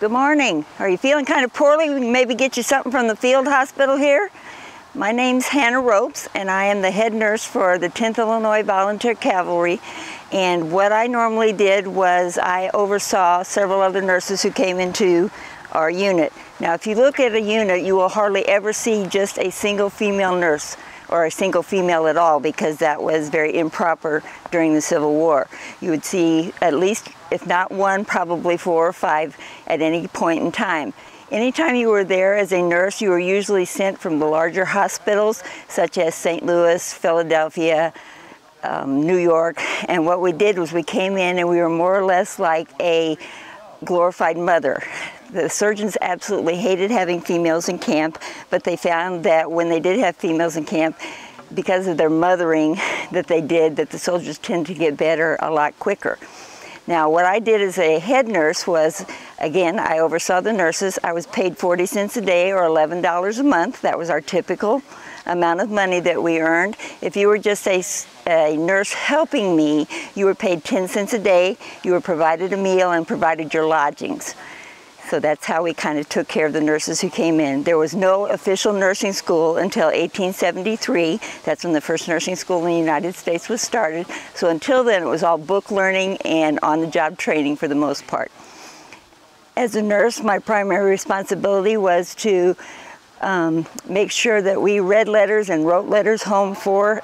Good morning. Are you feeling kind of poorly? We can maybe get you something from the field hospital here. My name's Hannah Ropes, and I am the head nurse for the 10th Illinois Volunteer Cavalry. And what I normally did was I oversaw several other nurses who came into our unit. Now, if you look at a unit, you will hardly ever see just a single female nurse or a single female at all, because that was very improper during the Civil War. You would see at least, if not one, probably 4 or 5 at any point in time. Anytime you were there as a nurse, you were usually sent from the larger hospitals, such as St. Louis, Philadelphia, New York. And what we did was we came in and we were more or less like a glorified mother. The surgeons absolutely hated having females in camp, but they found that when they did have females in camp, because of their mothering that they did, that the soldiers tend to get better a lot quicker. Now, what I did as a head nurse was, again, I oversaw the nurses. I was paid 40 cents a day or $11 a month. That was our typical amount of money that we earned. If you were just a nurse helping me, you were paid 10 cents a day. You were provided a meal and provided your lodgings. So that's how we kind of took care of the nurses who came in. There was no official nursing school until 1873. That's when the first nursing school in the United States was started. So until then, it was all book learning and on-the-job training for the most part. As a nurse, my primary responsibility was to make sure that we read letters and wrote letters home for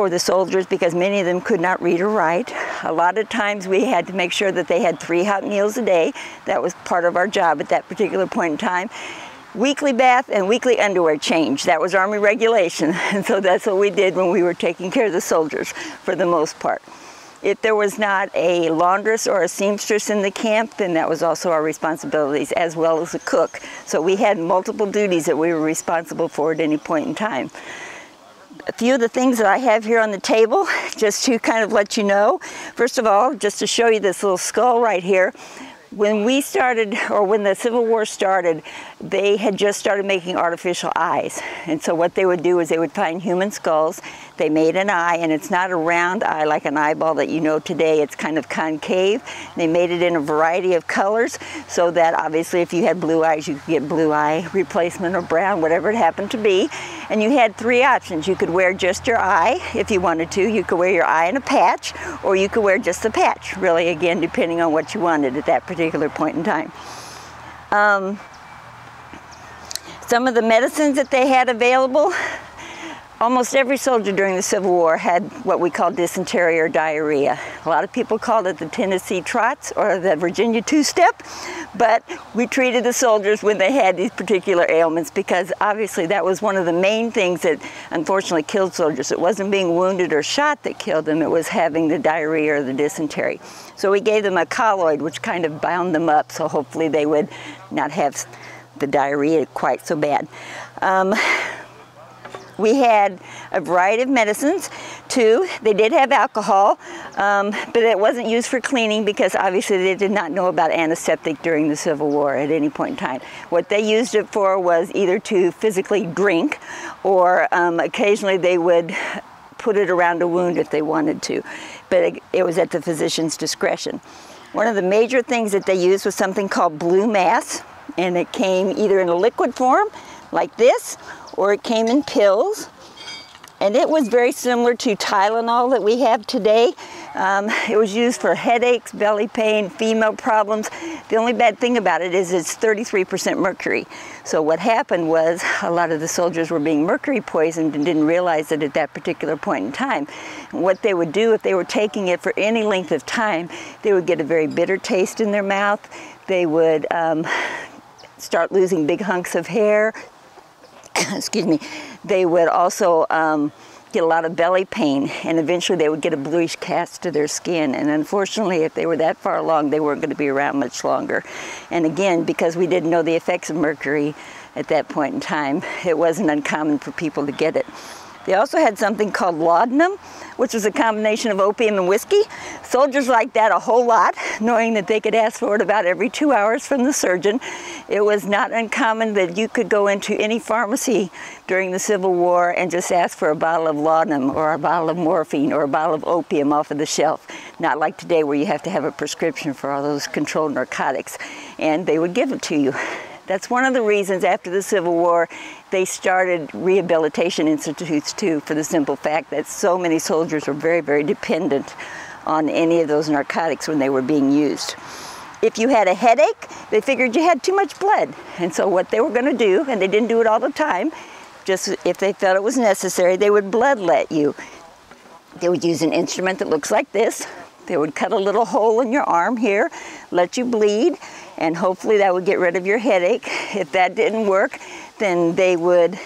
the soldiers, because many of them could not read or write. A lot of times we had to make sure that they had 3 hot meals a day. That was part of our job at that particular point in time. Weekly bath and weekly underwear change. That was Army regulation. And so that's what we did when we were taking care of the soldiers for the most part. If there was not a laundress or a seamstress in the camp, then that was also our responsibilities, as well as a cook. So we had multiple duties that we were responsible for at any point in time. A few of the things that I have here on the table, just to kind of let you know. First of all, just to show you this little skull right here. When we started, or when the Civil War started, they had just started making artificial eyes. And so what they would do is they would find human skulls. They made an eye, and it's not a round eye like an eyeball that you know today. It's kind of concave. They made it in a variety of colors, so that obviously if you had blue eyes, you could get blue eye replacement or brown, whatever it happened to be. And you had 3 options. You could wear just your eye if you wanted to. You could wear your eye in a patch, or you could wear just the patch, really, again, depending on what you wanted at that particular point in time. Some of the medicines that they had available, almost every soldier during the Civil War had what we call dysentery or diarrhea. A lot of people called it the Tennessee trots or the Virginia two-step, but we treated the soldiers when they had these particular ailments, because obviously that was one of the main things that unfortunately killed soldiers. It wasn't being wounded or shot that killed them, it was having the diarrhea or the dysentery. So we gave them a colloid, which kind of bound them up, so hopefully they would not have the diarrhea quite so bad. We had a variety of medicines too. They did have alcohol, but it wasn't used for cleaning, because obviously they did not know about antiseptic during the Civil War at any point in time. What they used it for was either to physically drink, or occasionally they would put it around a wound if they wanted to, but it was at the physician's discretion. One of the major things that they used was something called blue mass, and it came either in a liquid form like this, or it came in pills, and it was very similar to Tylenol that we have today. It was used for headaches, belly pain, female problems. The only bad thing about it is it's 33% mercury. So what happened was a lot of the soldiers were being mercury poisoned and didn't realize it at that particular point in time. And what they would do if they were taking it for any length of time, they would get a very bitter taste in their mouth. They would start losing big hunks of hair. Excuse me. They would also get a lot of belly pain, and eventually they would get a bluish cast to their skin. And unfortunately, if they were that far along, they weren't going to be around much longer. And again, because we didn't know the effects of mercury at that point in time, it wasn't uncommon for people to get it. They also had something called laudanum, which was a combination of opium and whiskey. Soldiers liked that a whole lot, knowing that they could ask for it about every 2 hours from the surgeon. It was not uncommon that you could go into any pharmacy during the Civil War and just ask for a bottle of laudanum or a bottle of morphine or a bottle of opium off of the shelf. Not like today where you have to have a prescription for all those controlled narcotics, and they would give it to you. That's one of the reasons after the Civil War they started rehabilitation institutes too, for the simple fact that so many soldiers were very, very dependent on any of those narcotics when they were being used. If you had a headache, they figured you had too much blood. And so what they were going to do, and they didn't do it all the time, just if they felt it was necessary, they would bloodlet you. They would use an instrument that looks like this. They would cut a little hole in your arm here, let you bleed, and hopefully that would get rid of your headache. If that didn't work, then they would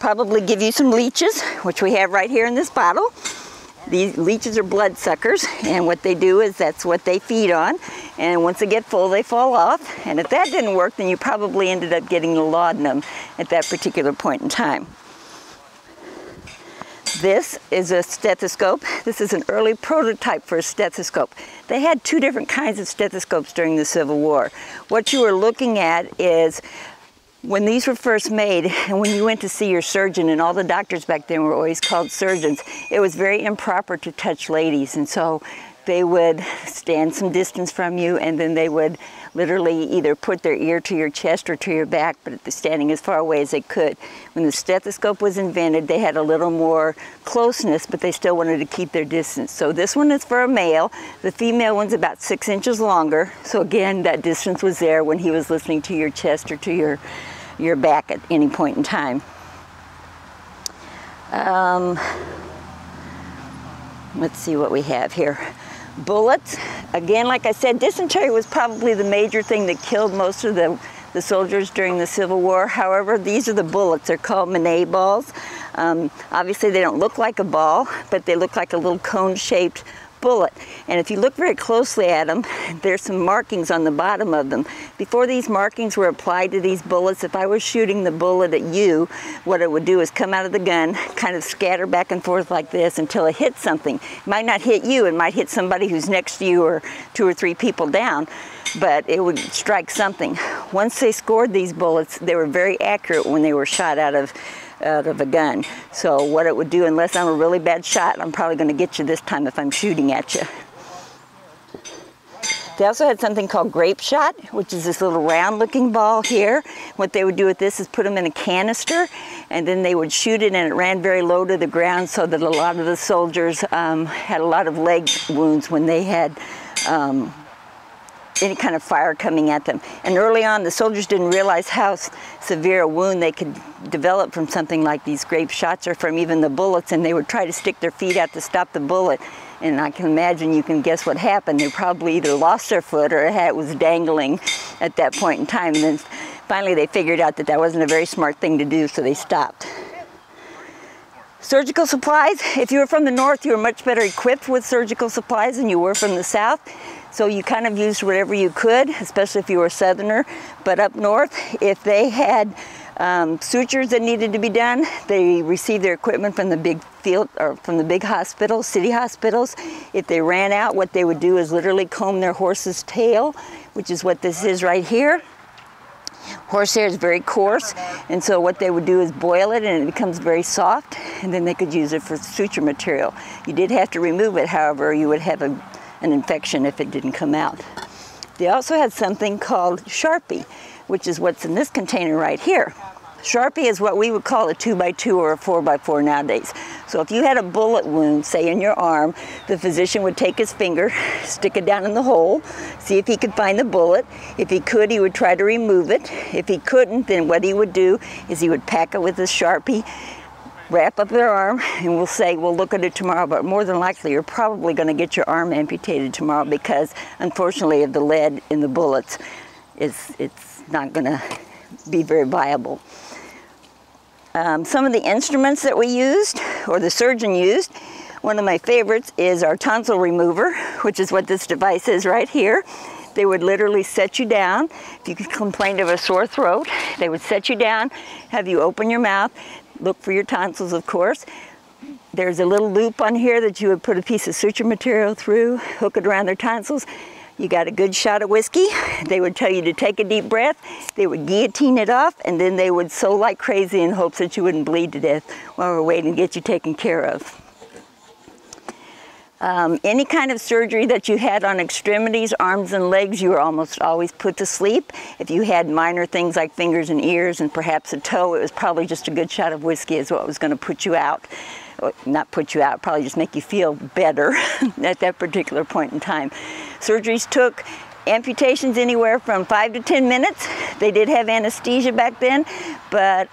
probably give you some leeches, which we have right here in this bottle. These leeches are blood suckers, and what they do is that's what they feed on, and once they get full, they fall off. And if that didn't work, then you probably ended up getting the laudanum at that particular point in time. This is a stethoscope. This is an early prototype for a stethoscope. They had two different kinds of stethoscopes during the Civil War. What you were looking at is when these were first made, and when you went to see your surgeon, and all the doctors back then were always called surgeons, it was very improper to touch ladies, and so they would stand some distance from you, and then they would literally either put their ear to your chest or to your back, but standing as far away as they could. When the stethoscope was invented, they had a little more closeness, but they still wanted to keep their distance. So this one is for a male. The female one's about 6 inches longer. So again, that distance was there when he was listening to your chest or to your back at any point in time. Let's see what we have here. Bullets. Again, like I said, dysentery was probably the major thing that killed most of the soldiers during the Civil War. However, these are the bullets. They're called Manet balls. Obviously, they don't look like a ball, but they look like a little cone-shaped bullet. And if you look very closely at them, there's some markings on the bottom of them. Before these markings were applied to these bullets, if I was shooting the bullet at you, what it would do is come out of the gun, kind of scatter back and forth like this until it hits something. It might not hit you, it might hit somebody who's next to you or 2 or 3 people down, but it would strike something. Once they scored these bullets, they were very accurate when they were shot out of a gun. So what it would do, unless I'm a really bad shot, I'm probably going to get you this time if I'm shooting at you. They also had something called grape shot, which is this little round looking ball here. What they would do with this is put them in a canister, and then they would shoot it, and it ran very low to the ground, so that a lot of the soldiers had a lot of leg wounds when they had any kind of fire coming at them. And early on, the soldiers didn't realize how severe a wound they could develop from something like these grape shots or from even the bullets, and they would try to stick their feet out to stop the bullet. And I can imagine, you can guess what happened. They probably either lost their foot or it was dangling at that point in time. And then finally they figured out that that wasn't a very smart thing to do, so they stopped. Surgical supplies. If you were from the north, you were much better equipped with surgical supplies than you were from the south. So you kind of used whatever you could, especially if you were a southerner. But up north, if they had sutures that needed to be done, they received their equipment from the big field or from the big hospitals, city hospitals. If they ran out, what they would do is literally comb their horse's tail, which is what this is right here. Horsehair is very coarse, and so what they would do is boil it, and it becomes very soft, and then they could use it for suture material. You did have to remove it, however, you would have an infection if it didn't come out. They also had something called Sharpie, which is what's in this container right here. Sharpie is what we would call a 2x2 or a 4x4 nowadays. So if you had a bullet wound, say in your arm, the physician would take his finger, stick it down in the hole, see if he could find the bullet. If he could, he would try to remove it. If he couldn't, then what he would do is he would pack it with a Sharpie, wrap up their arm, and we'll say, we'll look at it tomorrow, but more than likely you're probably going to get your arm amputated tomorrow because, unfortunately, of the lead in the bullets, it's not going to be very viable. Some of the instruments that we used, or the surgeon used, one of my favorites is our tonsil remover, which is what this device is right here. They would literally set you down. If you complained of a sore throat, they would set you down, have you open your mouth, look for your tonsils, of course. There's a little loop on here that you would put a piece of suture material through, hook it around their tonsils. You got a good shot of whiskey. They would tell you to take a deep breath. They would guillotine it off, and then they would sew like crazy in hopes that you wouldn't bleed to death while we're waiting to get you taken care of. Any kind of surgery that you had on extremities, arms and legs, you were almost always put to sleep. If you had minor things like fingers and ears and perhaps a toe, it was probably just a good shot of whiskey is what was going to put you out. Not put you out, probably just make you feel better at that particular point in time. Surgeries took amputations anywhere from 5 to 10 minutes. They did have anesthesia back then, but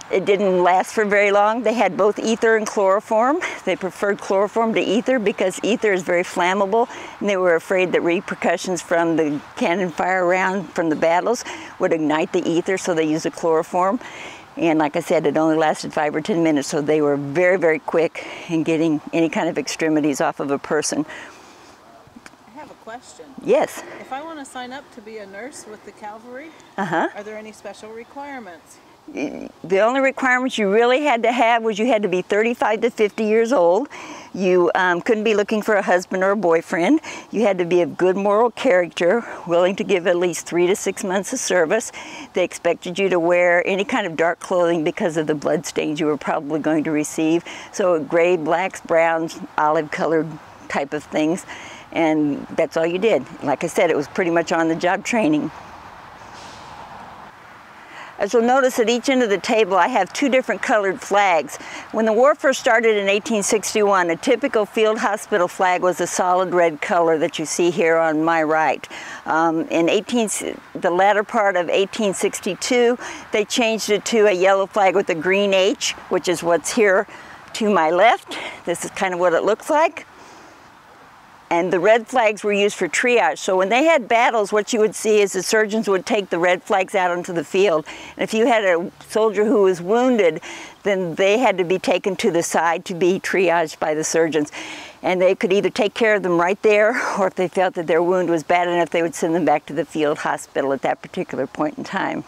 it didn't last for very long. They had both ether and chloroform. They preferred chloroform to ether because ether is very flammable, and they were afraid that repercussions from the cannon fire round from the battles would ignite the ether, so they used a chloroform. And like I said, it only lasted 5 or 10 minutes, so they were very, very quick in getting any kind of extremities off of a person. I have a question. Yes. If I want to sign up to be a nurse with the Cavalry, are there any special requirements? The only requirements you really had to have was you had to be 35 to 50 years old. You couldn't be looking for a husband or a boyfriend. You had to be of good moral character, willing to give at least 3 to 6 months of service. They expected you to wear any kind of dark clothing because of the blood stains you were probably going to receive. So gray, blacks, browns, olive-colored type of things. And that's all you did. Like I said, it was pretty much on-the-job training. As you'll notice at each end of the table, I have 2 different colored flags. When the war first started in 1861, a typical field hospital flag was a solid red color that you see here on my right. In the latter part of 1862, they changed it to a yellow flag with a green H, which is what's here to my left. This is kind of what it looks like. And the red flags were used for triage. So when they had battles, what you would see is the surgeons would take the red flags out onto the field. And if you had a soldier who was wounded, then they had to be taken to the side to be triaged by the surgeons. And they could either take care of them right there, or if they felt that their wound was bad enough, they would send them back to the field hospital at that particular point in time.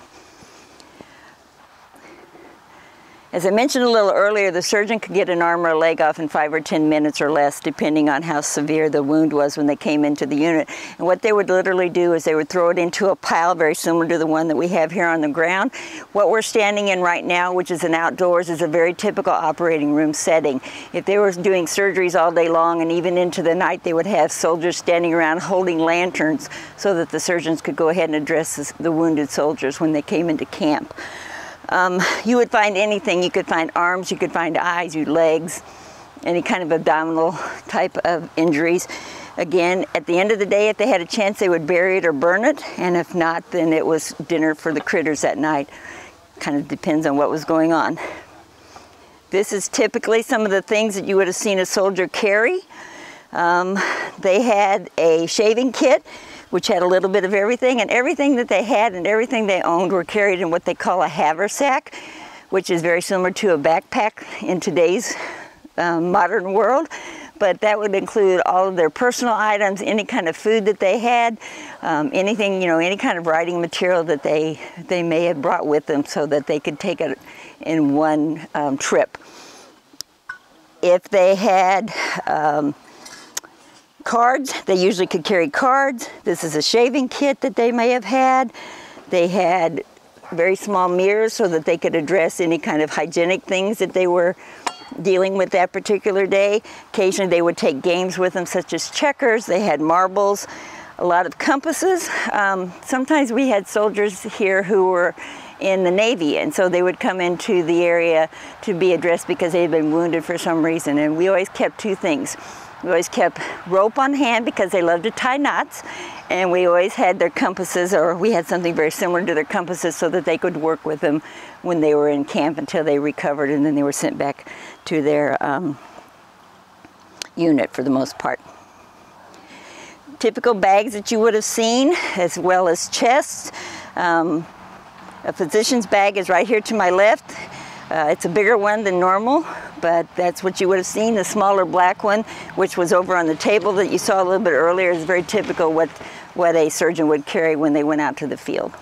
As I mentioned a little earlier, the surgeon could get an arm or a leg off in 5 or 10 minutes or less, depending on how severe the wound was when they came into the unit. And what they would literally do is they would throw it into a pile very similar to the one that we have here on the ground. What we're standing in right now, which is an outdoors, is a very typical operating room setting. If they were doing surgeries all day long and even into the night, they would have soldiers standing around holding lanterns so that the surgeons could go ahead and address the wounded soldiers when they came into camp. You would find anything. You could find arms, you could find eyes, your legs, any kind of abdominal type of injuries. Again, at the end of the day, if they had a chance, they would bury it or burn it, and if not, then it was dinner for the critters that night. Kind of depends on what was going on. This is typically some of the things that you would have seen a soldier carry. They had a shaving kit, which had a little bit of everything, and everything that they had and everything they owned were carried in what they call a haversack, which is very similar to a backpack in today's modern world. But that would include all of their personal items, any kind of food that they had, anything, any kind of writing material that they may have brought with them so that they could take it in one trip. If they had cards, they usually could carry cards. This is a shaving kit that they may have had. They had very small mirrors so that they could address any kind of hygienic things that they were dealing with that particular day. Occasionally they would take games with them such as checkers. They had marbles, a lot of compasses. Sometimes we had soldiers here who were in the Navy, and so they would come into the area to be addressed because they had been wounded for some reason. And we always kept 2 things. We always kept rope on hand because they loved to tie knots, and we always had their compasses, or we had something very similar to their compasses so that they could work with them when they were in camp until they recovered, and then they were sent back to their unit for the most part. Typical bags that you would have seen, as well as chests. A physician's bag is right here to my left. It's a bigger one than normal, but that's what you would have seen. The smaller black one, which was over on the table that you saw a little bit earlier, is very typical what a surgeon would carry when they went out to the field.